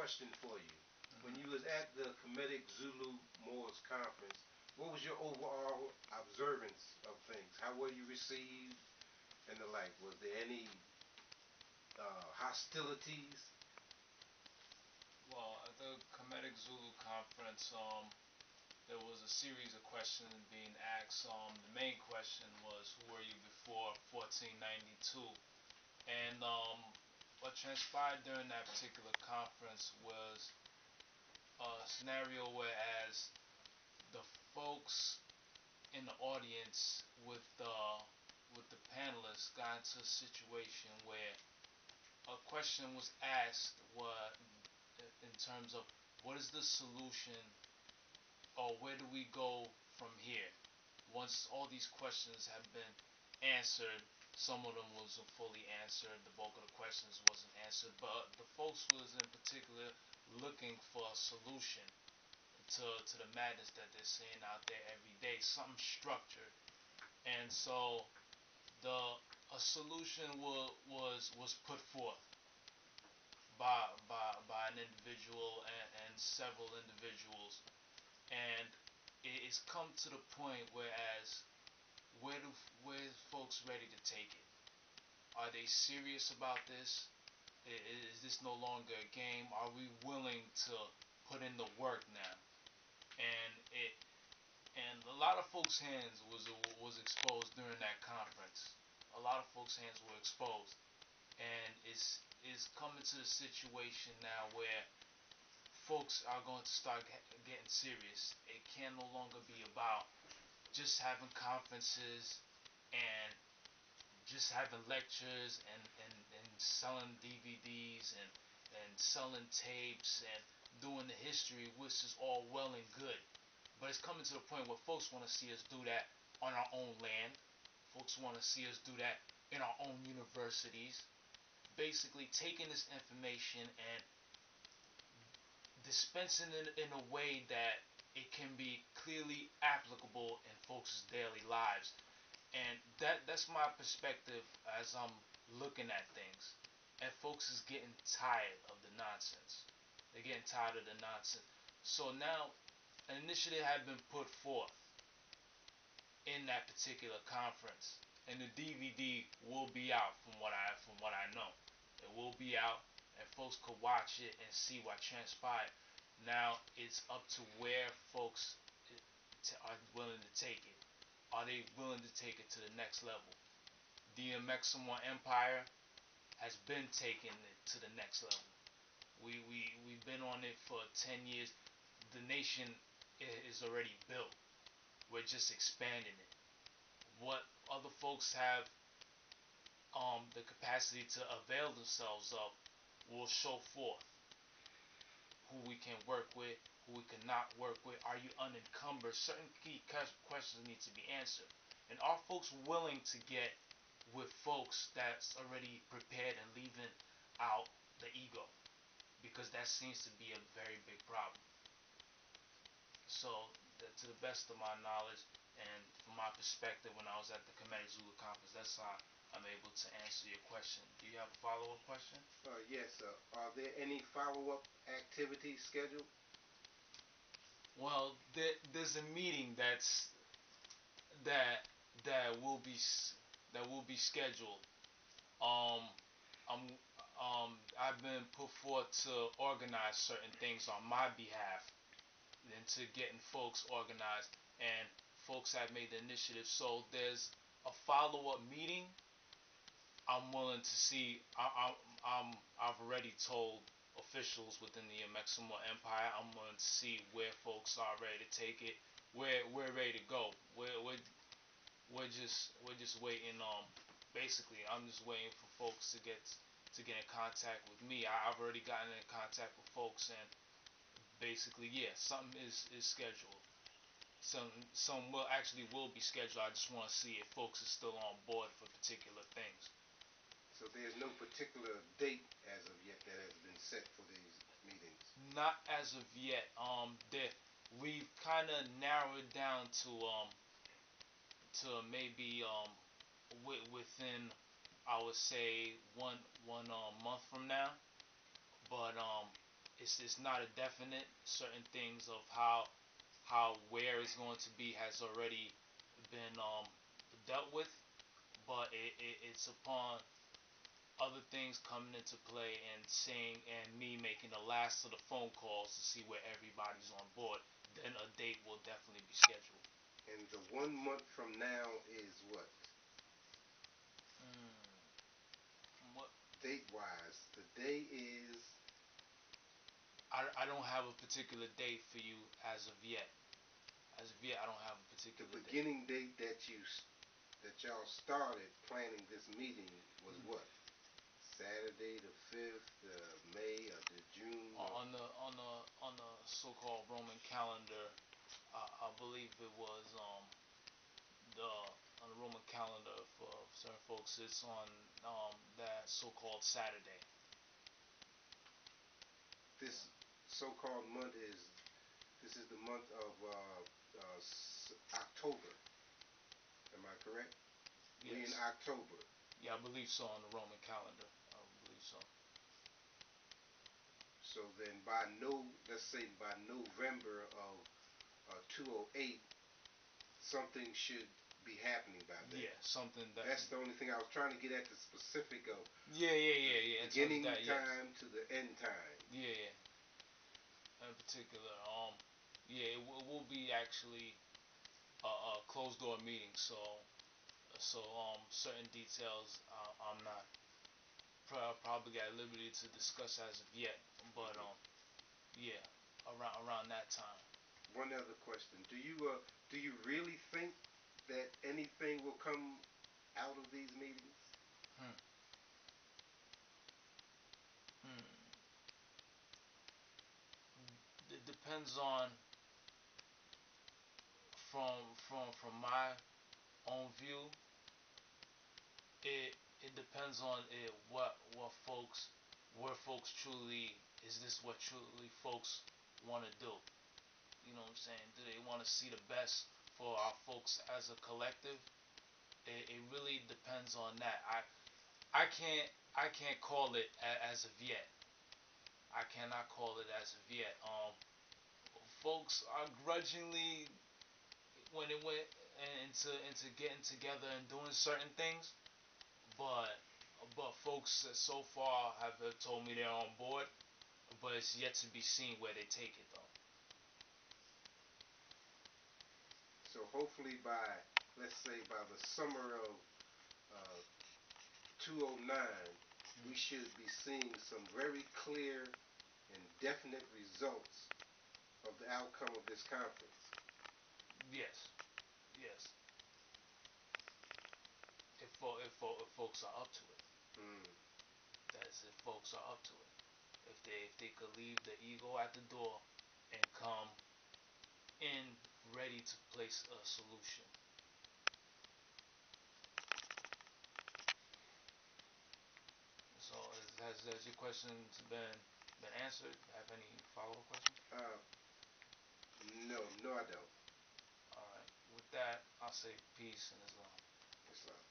question for you. When you was at the Kemetic-Zulu-Moor's conference, what was your overall observance of things? How were you received and the like? Was there any hostilities? Well, at the Kemetic Zulu conference, there was a series of questions being asked. The main question was, "Who were you before 1492?" And what transpired during that particular conference was a scenario whereas the folks in the audience with the panelists got into a situation where a question was asked, what in terms of what is the solution, or where do we go from here once all these questions have been answered. Some of them wasn't fully answered, the bulk of the questions wasn't answered, but the folks was in particular looking for a solution to the madness that they're seeing out there every day, something structured. And so a solution was put forth by an individual and several individuals, and it's come to the point whereas where folks ready to take it? Are they serious about this? Is this no longer a game? Are we willing to put in the work now? And a lot of folks' hands was exposed during that conference. A lot of folks' hands were exposed, and it's coming to the situation now where folks are going to start getting serious. It can no longer be about just having conferences and just having lectures and selling DVDs and selling tapes and doing the history, which is all well and good. But it's coming to the point where folks want to see us do that on our own land. Folks want to see us do that in our own universities. Basically taking this information and dispensing it in a way that it can be clearly applicable in folks' daily lives. And that's my perspective as I'm looking at things. And folks is getting tired of the nonsense. They're getting tired of the nonsense. So now an initiative had been put forth in that particular conference, and the DVD will be out from what I know. It will be out, and folks could watch it and see what transpired. Now it's up to where folks are willing to take it. Are they willing to take it to the next level? The Amexem-Moor Empire has been taking it to the next level. We've been on it for 10 years. The nation is already built. We're just expanding it. What other folks have the capacity to avail themselves of will show forth who we can work with, who we cannot work with. Are you unencumbered? Certain key questions need to be answered. And are folks willing to get with folks that's already prepared and leaving out the ego? Because that seems to be a very big problem. So, to the best of my knowledge and from my perspective when I was at the Kemetic-Zulu conference, that's how I'm able to answer your question. Do you have a follow-up question? Yes. Are there any follow-up activities scheduled? Well, there's a meeting that will be scheduled. Um, I've been put forth to organize certain things on my behalf, and to getting folks organized, and folks have made the initiative. So there's a follow-up meeting. I'm willing to see. I've already told officials within the Amexem-Moor Empire. I'm willing to see where folks are ready to take it. We're ready to go. We're just waiting. Basically, I'm just waiting for folks to get in contact with me. I've already gotten in contact with folks, and basically, yeah, something is scheduled. Some will be scheduled. I just want to see if folks are still on board for particular things. So there's no particular date as of yet that has been set for these meetings? Not as of yet. We've kind of narrowed it down to maybe within, I would say, one month from now. But it's not a definite. Certain things of where it's going to be has already been dealt with, but it's upon other things coming into play and saying and me making the last of the phone calls to see where everybody's on board. Then a date will definitely be scheduled. And the 1 month from now is what? What? Date-wise, the day is. I don't have a particular date for you as of yet. As of yet, I don't have a particular The beginning date that y'all started planning this meeting was what? Saturday the 5th, May or the June? On the so-called Roman calendar, I believe it was the on the Roman calendar for certain folks. It's on that so-called Saturday. This so-called month is. This is the month of October. Am I correct? Yes. We're in October. Yeah, I believe so on the Roman calendar. I believe so. So then let's say by November of 208, something should be happening by then. Yeah, something That's the only thing I was trying to get at, the specific of. Yeah. Beginning that, time to the end time. Yeah. In particular, it will be actually a closed door meeting. So certain details I'm not probably at liberty to discuss as of yet. But yeah, around that time. One other question: Do you really think that anything will come out of these meetings? Hmm. Hmm. It depends on from my own view. It depends on what folks where folks truly is this what truly folks want to do. You know what I'm saying? Do they want to see the best for our folks as a collective? It really depends on that. I can't call it as of yet. I cannot call it as of yet. Folks are grudgingly when it went into getting together and doing certain things, but folks so far have told me they're on board, but it's yet to be seen where they take it though. So hopefully let's say by the summer of uh, 209, we should be seeing some very clear and definite results of the outcome of this conference. Yes. If folks are up to it. That's if folks are up to it. If they could leave the ego at the door and come in ready to place a solution. So has your questions been answered? Have any follow-up questions? No, I don't. All right. With that, I'll say peace and Islam. Islam.